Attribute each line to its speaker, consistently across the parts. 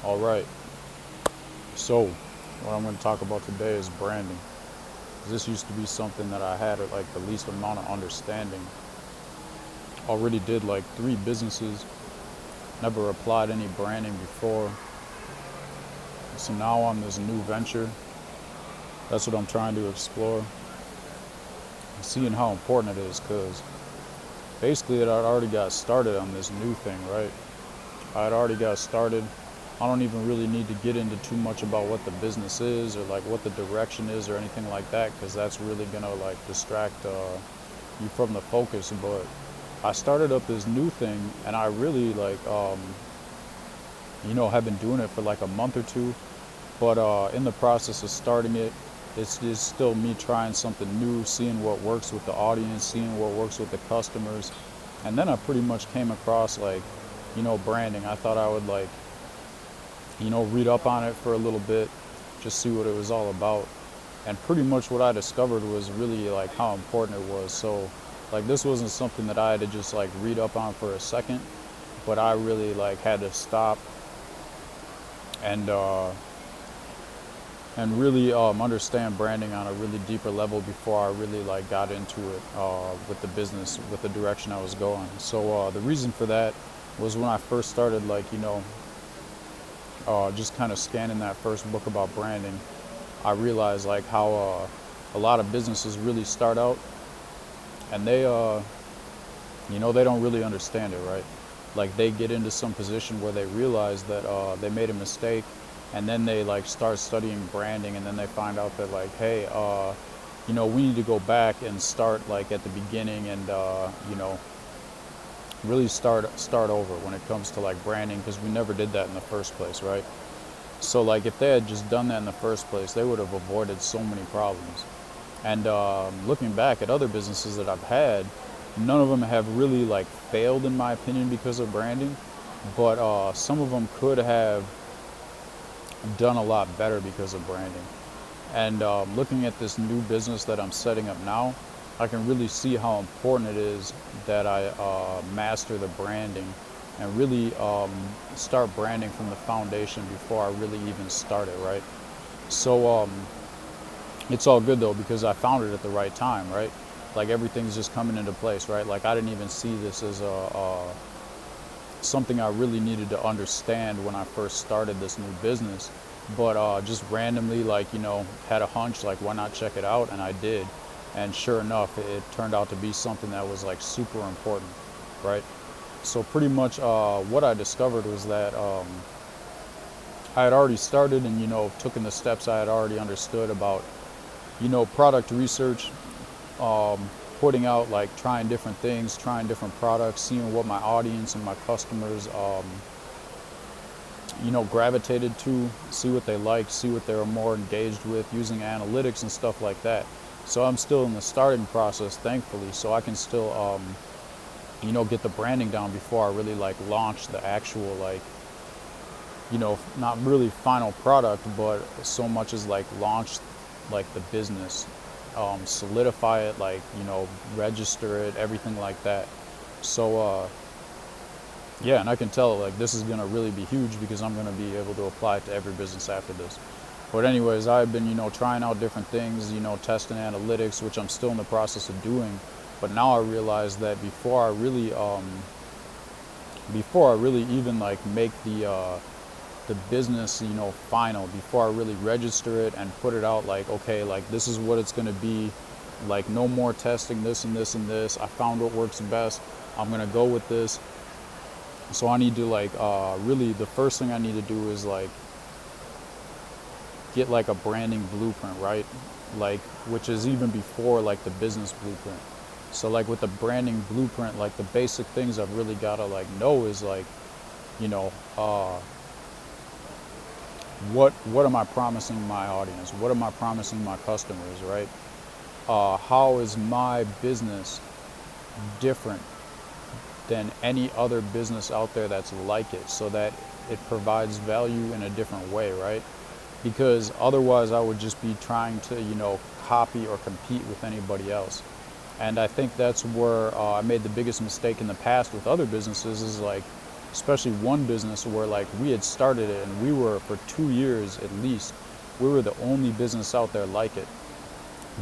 Speaker 1: All right. So, what I'm going to talk about today is branding. This used to be something that I had like the least amount of understanding. Already did like 3 businesses, never applied any branding before. So now on this new venture, that's what I'm trying to explore. Seeing how important it is, because basically it had already got started on this new thing, right? I had already got started. I don't even really need to get into too much about what the business is or like what the direction is or anything like that, because that's really gonna like distract you from the focus. But I started up this new thing, and I really like have been doing it for like a month or two. But in the process of starting it, it's just still me trying something new, seeing what works with the audience, seeing what works with the customers. And then I pretty much came across like, branding. I thought I would like, read up on it for a little bit, just see what it was all about. And pretty much what I discovered was really like how important it was. So like this wasn't something that I had to just like read up on for a second, but I really like had to stop and really understand branding on a really deeper level before I really like got into it with the business, with the direction I was going. So the reason for that was when I first started, like just kind of scanning that first book about branding, I realized like how a lot of businesses really start out and they don't really understand it, right? Like they get into some position where they realize that they made a mistake, and then they like start studying branding, and then they find out that like, hey, we need to go back and start like at the beginning, and really start over when it comes to like branding, because we never did that in the first place, right? So like if they had just done that in the first place, they would have avoided so many problems. And looking back at other businesses that I've had, none of them have really like failed in my opinion because of branding, but some of them could have done a lot better because of branding. And looking at this new business that I'm setting up now, I can really see how important it is that I master the branding and really start branding from the foundation before I really even start it, right? So it's all good though, because I found it at the right time, right? Like everything's just coming into place, right? Like I didn't even see this as something I really needed to understand when I first started this new business, but just randomly, like had a hunch, like why not check it out, and I did, and sure enough, it turned out to be something that was like super important, right? So pretty much what I discovered was that I had already started and taken the steps I had already understood about product research, putting out like trying different things, trying different products, seeing what my audience and my customers gravitated to, see what they liked, see what they were more engaged with, using analytics and stuff like that. So I'm still in the starting process, thankfully, so I can still get the branding down before I really like launch the actual like not really final product, but so much as like launch like the business, solidify it, like register it, everything like that. So yeah, and I can tell like this is gonna really be huge because I'm gonna be able to apply it to every business after this. But anyways, I've been trying out different things, testing analytics, which I'm still in the process of doing. But now I realize that before I really even like make the business final, before I really register it and put it out, like okay, like this is what it's going to be, like no more testing this and this and this, I found what works best, I'm going to go with this. So I need to like really the first thing I need to do is like get like a branding blueprint, right? Like which is even before like the business blueprint. So like with the branding blueprint, like the basic things I've really got to like know is like you know uh what am I promising my audience? What am I promising my customers, right? How is my business different than any other business out there that's like it, so that it provides value in a different way, right? Because otherwise I would just be trying to, copy or compete with anybody else. And I think that's where I made the biggest mistake in the past with other businesses is like, especially one business where like we had started it and we were for 2 years at least, we were the only business out there like it,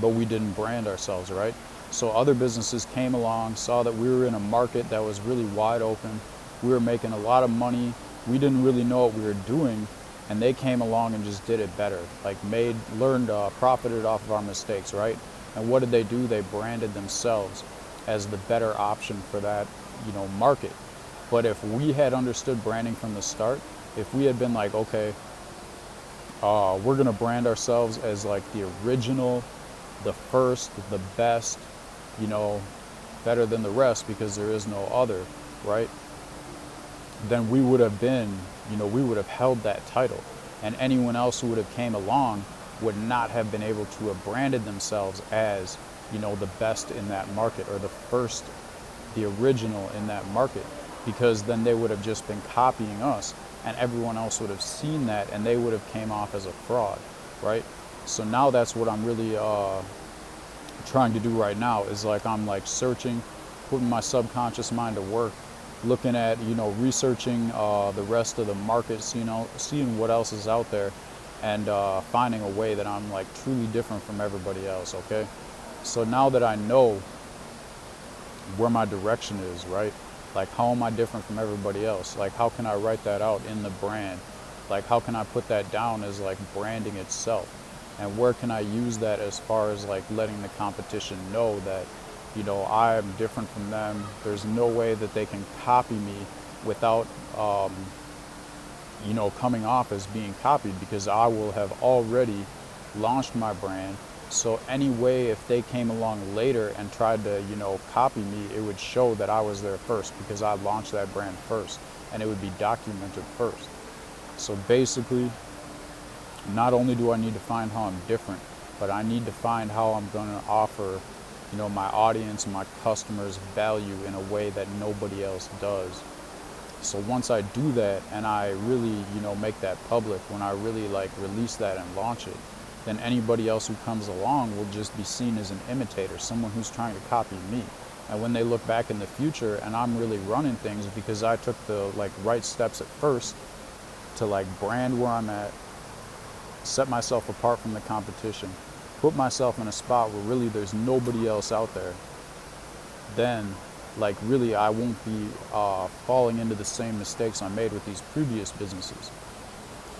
Speaker 1: but we didn't brand ourselves, right? So other businesses came along, saw that we were in a market that was really wide open. We were making a lot of money. We didn't really know what we were doing, and they came along and just did it better. Like profited off of our mistakes, right? And what did they do? They branded themselves as the better option for that, market. But if we had understood branding from the start, if we had been like, okay, we're gonna brand ourselves as like the original, the first, the best, better than the rest because there is no other, right? Then we would have been, we would have held that title. And anyone else who would have came along would not have been able to have branded themselves as, the best in that market or the first, the original in that market, because then they would have just been copying us and everyone else would have seen that and they would have came off as a fraud, right? So now that's what I'm really trying to do right now is like I'm like searching, putting my subconscious mind to work, looking at, researching the rest of the markets, seeing what else is out there and finding a way that I'm like truly different from everybody else, okay? So now that I know where my direction is, right? Like how am I different from everybody else? Like how can I write that out in the brand? Like how can I put that down as like branding itself? And where can I use that as far as like letting the competition know that, I'm different from them. There's no way that they can copy me without, coming off as being copied because I will have already launched my brand. So anyway, if they came along later and tried to, copy me, it would show that I was there first because I launched that brand first and it would be documented first. So basically, not only do I need to find how I'm different, but I need to find how I'm going to offer, my audience, my customers value in a way that nobody else does. So once I do that and I really, make that public, when I really like release that and launch it, then anybody else who comes along will just be seen as an imitator, someone who's trying to copy me. And when they look back in the future and I'm really running things because I took the like right steps at first to like brand where I'm at, set myself apart from the competition, put myself in a spot where really there's nobody else out there, then like really I won't be falling into the same mistakes I made with these previous businesses.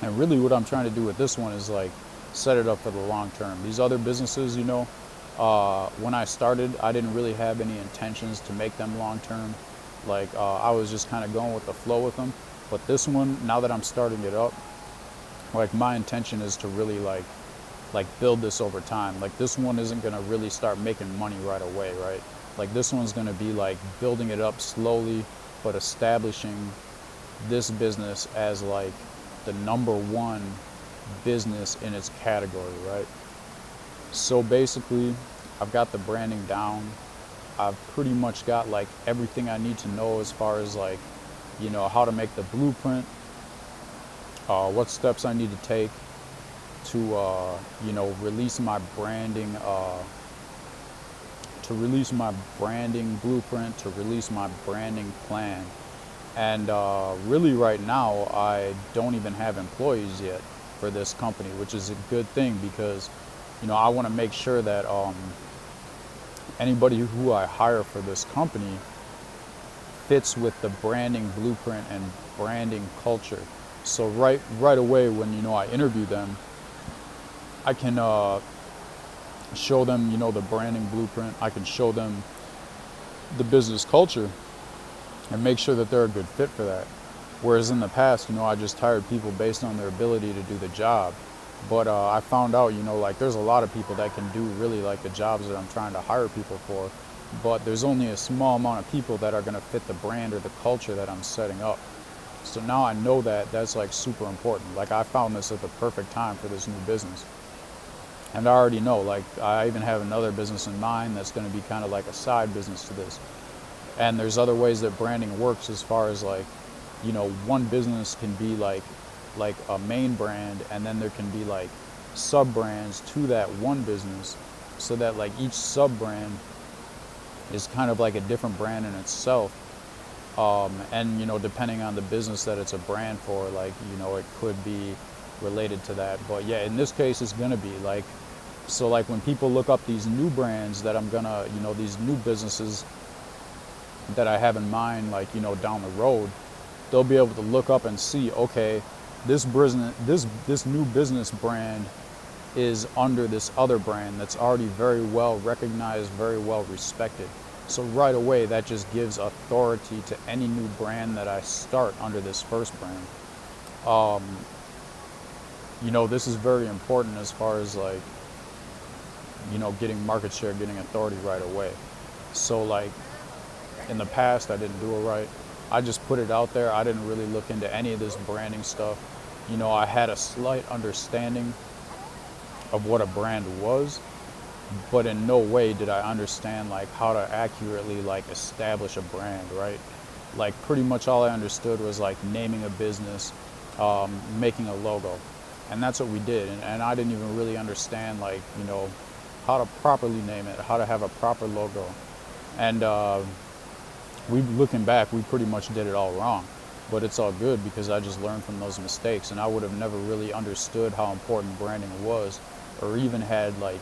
Speaker 1: And really what I'm trying to do with this one is like set it up for the long term. These other businesses, when I started, I didn't really have any intentions to make them long term. Like I was just kind of going with the flow with them. But this one, now that I'm starting it up, like my intention is to really like build this over time. Like this one isn't going to really start making money right away, right? Like this one's going to be like building it up slowly, but establishing this business as like the number one business in its category, right? So basically, I've got the branding down. I've pretty much got like everything I need to know as far as like, how to make the blueprint, what steps I need to take to, release my branding, blueprint, to release my branding plan. And really right now, I don't even have employees yet for this company, which is a good thing because, I want to make sure that anybody who I hire for this company fits with the branding blueprint and branding culture. So right away when, I interview them, I can show them, the branding blueprint. I can show them the business culture and make sure that they're a good fit for that. Whereas in the past, I just hired people based on their ability to do the job. But I found out, like there's a lot of people that can do really like the jobs that I'm trying to hire people for, but there's only a small amount of people that are going to fit the brand or the culture that I'm setting up. So now I know that that's like super important. Like I found this at the perfect time for this new business. And I already know, like I even have another business in mind that's going to be kind of like a side business to this. And there's other ways that branding works as far as like, one business can be like a main brand, and then there can be like sub brands to that one business, so that like each sub brand is kind of like a different brand in itself. And, depending on the business that it's a brand for, like, it could be related to that. But yeah, in this case, it's going to be like, so like when people look up these new brands that I'm gonna, these new businesses that I have in mind, like, down the road, they'll be able to look up and see, okay, this new business brand is under this other brand that's already very well recognized, very well respected. So right away, that just gives authority to any new brand that I start under this first brand. This is very important as far as like, getting market share, getting authority right away. So like in the past, I didn't do it right. I just put it out there. I didn't really look into any of this branding stuff. I had a slight understanding of what a brand was, but in no way did I understand like how to accurately like establish a brand, right? Like pretty much all I understood was like naming a business, making a logo, and that's what we did. And I didn't even really understand like, how to properly name it, how to have a proper logo. And looking back, we pretty much did it all wrong, but it's all good because I just learned from those mistakes, and I would have never really understood how important branding was, or even had like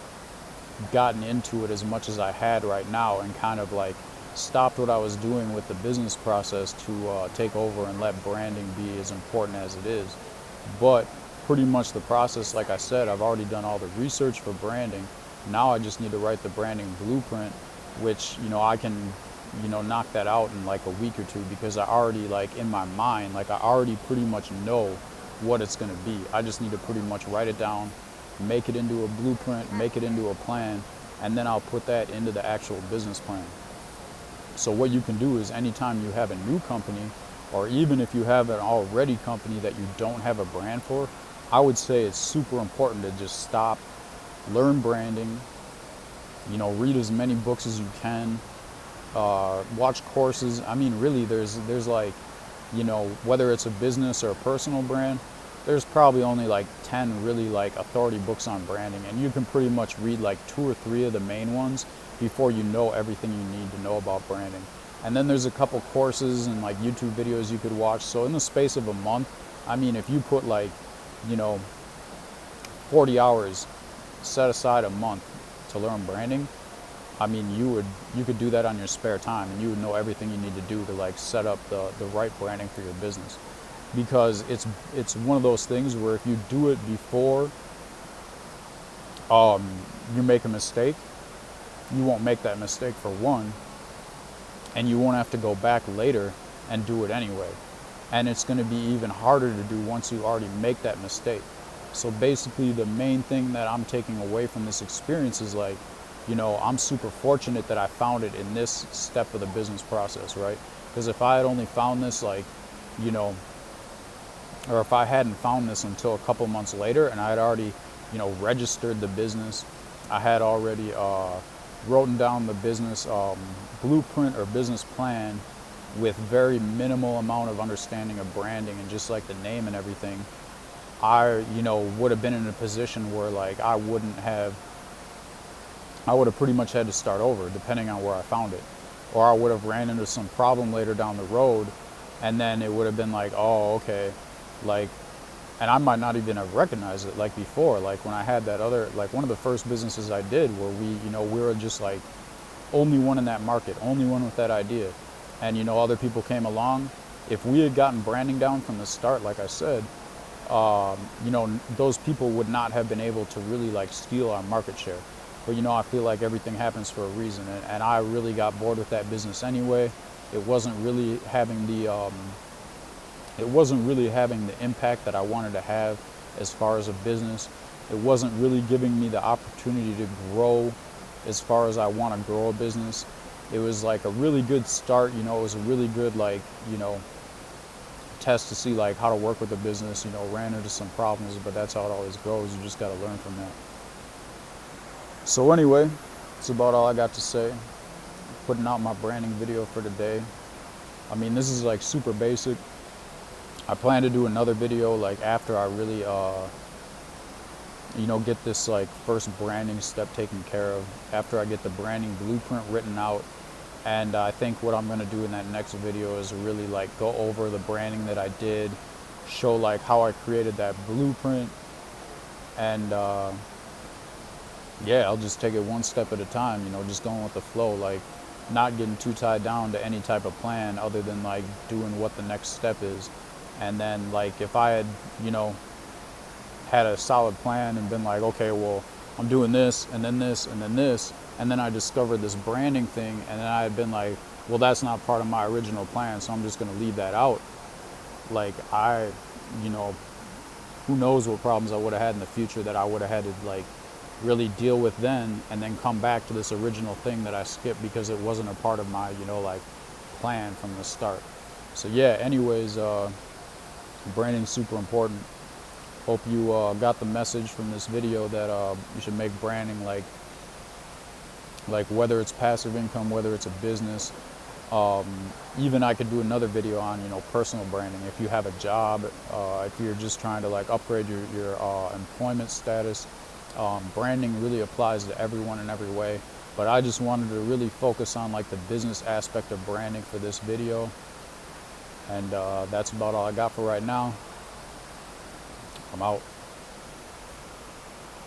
Speaker 1: gotten into it as much as I had right now, and kind of like stopped what I was doing with the business process to take over and let branding be as important as it is. But pretty much the process, like I said, I've already done all the research for branding. Now I just need to write the branding blueprint, which, I can, knock that out in like a week or two, because I already like in my mind, like I already pretty much know what it's going to be. I just need to pretty much write it down, make it into a blueprint, make it into a plan, and then I'll put that into the actual business plan. So what you can do is anytime you have a new company, or even if you have an already company that you don't have a brand for, I would say it's super important to just stop, learn branding, read as many books as you can, watch courses. I mean, really, there's like, whether it's a business or a personal brand, there's probably only like 10 really like authority books on branding, and you can pretty much read like 2 or 3 of the main ones before you know everything you need to know about branding. And then there's a couple courses and like YouTube videos you could watch. So in the space of a month, I mean, if you put like, 40 hours set aside a month to learn branding, I mean, you could do that on your spare time, and you would know everything you need to do to like set up the right branding for your business. Because it's one of those things where if you do it before you make a mistake, you won't make that mistake for one, and you won't have to go back later and do it anyway. And it's going to be even harder to do once you already make that mistake. So basically the main thing that I'm taking away from this experience is like, I'm super fortunate that I found it in this step of the business process, right? Because if I had only found this like, or if I hadn't found this until a couple months later, and I had already, registered the business, I had already written down the business blueprint or business plan with very minimal amount of understanding of branding and just like the name and everything, I, would have been in a position where like I would have pretty much had to start over depending on where I found it. Or I would have ran into some problem later down the road, and then it would have been like, oh, okay, like, and I might not even have recognized it like before. Like when I had that other, like one of the first businesses I did where we were just like only one in that market, only one with that idea. And, other people came along. If we had gotten branding down from the start, like I said, those people would not have been able to really like steal our market share. But, I feel like everything happens for a reason. And I really got bored with that business anyway. It wasn't really having the impact that I wanted to have as far as a business. It wasn't really giving me the opportunity to grow as far as I want to grow a business. It was like a really good start, it was a really good like, test to see like how to work with the business, ran into some problems, but that's how it always goes. You just got to learn from that. So anyway, that's about all I got to say. Putting out my branding video for today. I mean, this is like super basic. I plan to do another video like after I really get this like first branding step taken care of, after I get the branding blueprint written out, And I think what I'm going to do in that next video is really like go over the branding that I did, show like how I created that blueprint, and yeah, I'll just take it one step at a time, you know, just going with the flow, like not getting too tied down to any type of plan other than like doing what the next step is. And then like if I had, you know, had a solid plan and been like, okay, well, I'm doing this and then this and then this, and then I discovered this branding thing, and then I had been like, well, that's not part of my original plan, so I'm just going to leave that out. Like you know, who knows what problems I would have had in the future that I would have had to like really deal with then, and then come back to this original thing that I skipped because it wasn't a part of my, you know, like plan from the start. So yeah, anyways, branding's super important. Hope you got the message from this video that you should make branding like whether it's passive income, whether it's a business. Even I could do another video on, you know, personal branding. If you have a job, if you're just trying to like upgrade your employment status, branding really applies to everyone in every way. But I just wanted to really focus on like the business aspect of branding for this video. And that's about all I got for right now. I'm out.